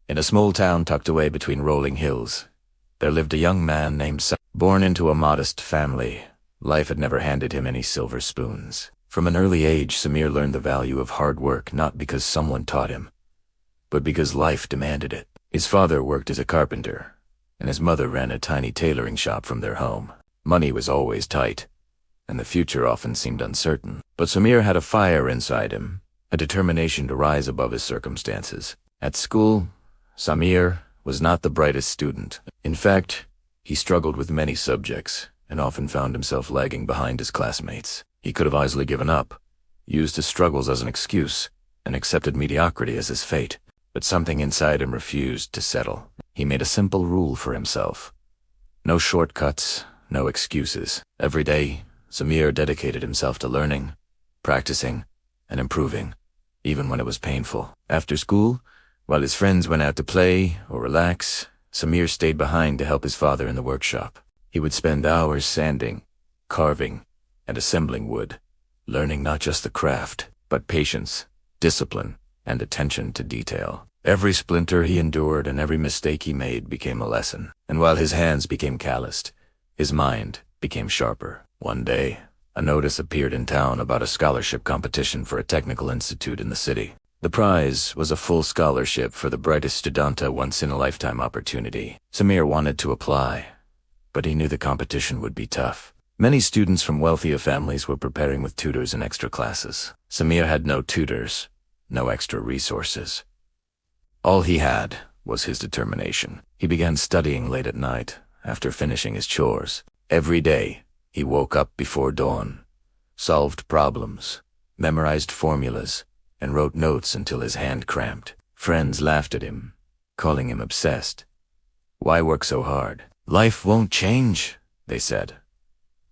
In a small town tucked away between rolling hills, there lived a young man named Samir. Born into a modest family, life had never handed him any silver spoons. From an early age, Samir learned the value of hard work not because someone taught him, but because life demanded it. His father worked as a carpenter, and his mother ran a tiny tailoring shop from their home. Money was always tight, and the future often seemed uncertain. But Samir had a fire inside him, a determination to rise above his circumstances. At school, Samir was not the brightest student. In fact, he struggled with many subjects and often found himself lagging behind his classmates. He could have easily given up, used his struggles as an excuse, and accepted mediocrity as his fate. But something inside him refused to settle. He made a simple rule for himself. No shortcuts, no excuses. Every day, Samir dedicated himself to learning, practicing, and improving, even when it was painful. After school, while his friends went out to play or relax, Samir stayed behind to help his father in the workshop. He would spend hours sanding, carving, and assembling wood, learning not just the craft, but patience, discipline, and attention to detail. Every splinter he endured and every mistake he made became a lesson. And while his hands became calloused, his mind became sharper. One day, a notice appeared in town about a scholarship competition for a technical institute in the city. The prize was a full scholarship for the brightest studenta, once-in-a-lifetime opportunity. Samir wanted to apply, but he knew the competition would be tough. Many students from wealthier families were preparing with tutors and extra classes. Samir had no tutors, no extra resources. All he had was his determination. He began studying late at night, after finishing his chores. Every day, he woke up before dawn, solved problems, memorized formulas, and wrote notes until his hand cramped. Friends laughed at him, calling him obsessed. Why work so hard? Life won't change, they said.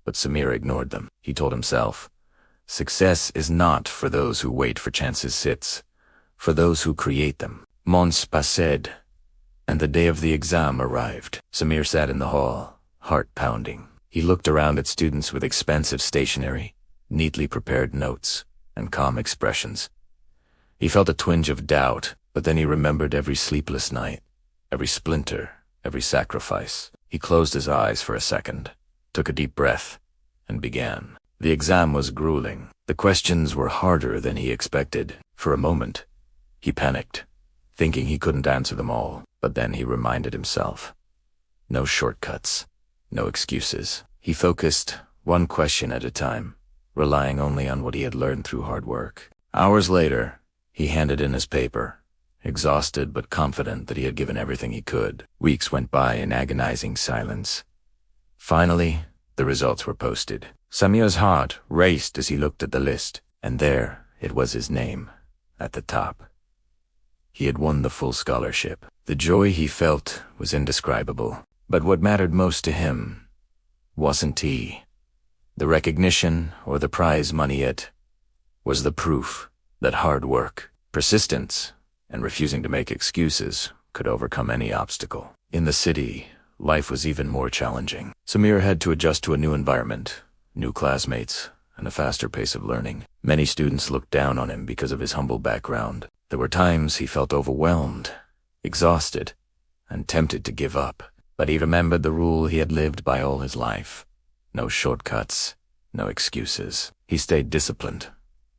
But Samir ignored them. He told himself, success is not for those who wait for chances, it's for those who create them. Months passed, and the day of the exam arrived. Samir sat in the hall, heart pounding. He looked around at students with expensive stationery, neatly prepared notes, and calm expressions. He felt a twinge of doubt, but then he remembered every sleepless night, every splinter, every sacrifice. He closed his eyes for a second, took a deep breath, and began. The exam was grueling. The questions were harder than he expected. For a moment, he panicked, thinking he couldn't answer them all. But then he reminded himself. No shortcuts, no excuses. He focused, one question at a time, relying only on what he had learned through hard work. Hours later, he handed in his paper, exhausted but confident that he had given everything he could. Weeks went by in agonizing silence. Finally, the results were posted. Samir's heart raced as he looked at the list, and there it was his name, at the top. He had won the full scholarship. The joy he felt was indescribable. But what mattered most to him wasn't the recognition or the prize money. It was the proof that hard work, persistence, and refusing to make excuses could overcome any obstacle. In the city, life was even more challenging. Samir had to adjust to a new environment, new classmates, and a faster pace of learning. Many students looked down on him because of his humble background. There were times he felt overwhelmed, exhausted, and tempted to give up. But he remembered the rule he had lived by all his life. No shortcuts, no excuses. He stayed disciplined,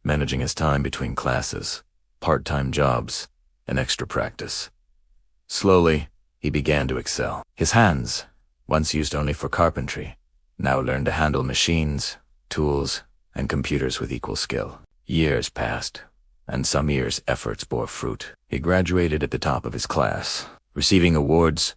managing his time between classes, part-time jobs, and extra practice. Slowly, he began to excel. His hands, once used only for carpentry, now learned to handle machines, tools, and computers with equal skill. Years passed, and Samir's efforts bore fruit. He graduated at the top of his class, receiving awards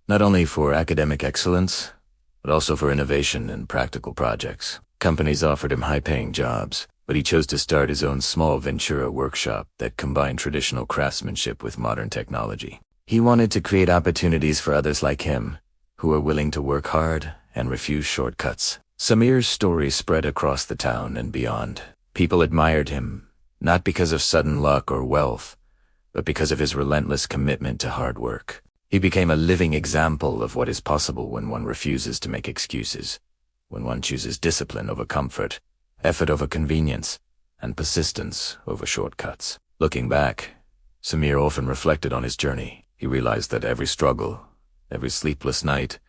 not only for academic excellence, but also for innovation and practical projects. Companies offered him high-paying jobs, but he chose to start his own small Ventura workshop that combined traditional craftsmanship with modern technology. He wanted to create opportunities for others like him, who were willing to work hard and refuse shortcuts. Samir's story spread across the town and beyond. People admired him, not because of sudden luck or wealth, but because of his relentless commitment to hard work. He became a living example of what is possible when one refuses to make excuses, when one chooses discipline over comfort, effort over convenience, and persistence over shortcuts. Looking back, Samir often reflected on his journey. He realized that every struggle, every sleepless night,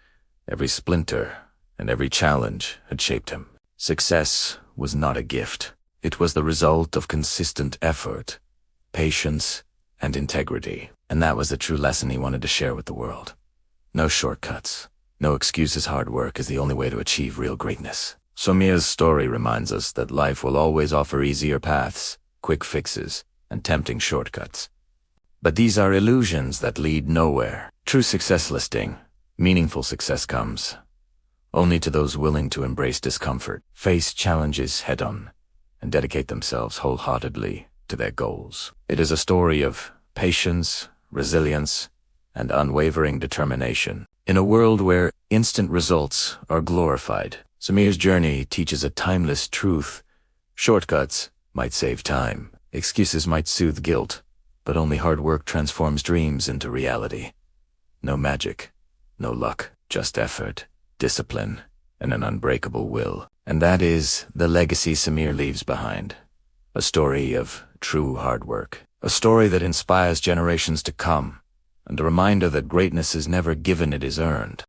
every splinter, and every challenge had shaped him. Success was not a gift. It was the result of consistent effort, patience, and integrity. And that was the true lesson he wanted to share with the world. No shortcuts. No excuses. Hard work is the only way to achieve real greatness. Samir's story reminds us that life will always offer easier paths, quick fixes, and tempting shortcuts. But these are illusions that lead nowhere. True success listing, meaningful success comes only to those willing to embrace discomfort, face challenges head-on, and dedicate themselves wholeheartedly to their goals. It is a story of patience, resilience, and unwavering determination. In a world where instant results are glorified, Samir's journey teaches a timeless truth. Shortcuts might save time, excuses might soothe guilt, but only hard work transforms dreams into reality. No magic, no luck, just effort, discipline, and an unbreakable will. And that is the legacy Samir leaves behind. A story of true hard work. A story that inspires generations to come, and a reminder that greatness is never given, it is earned.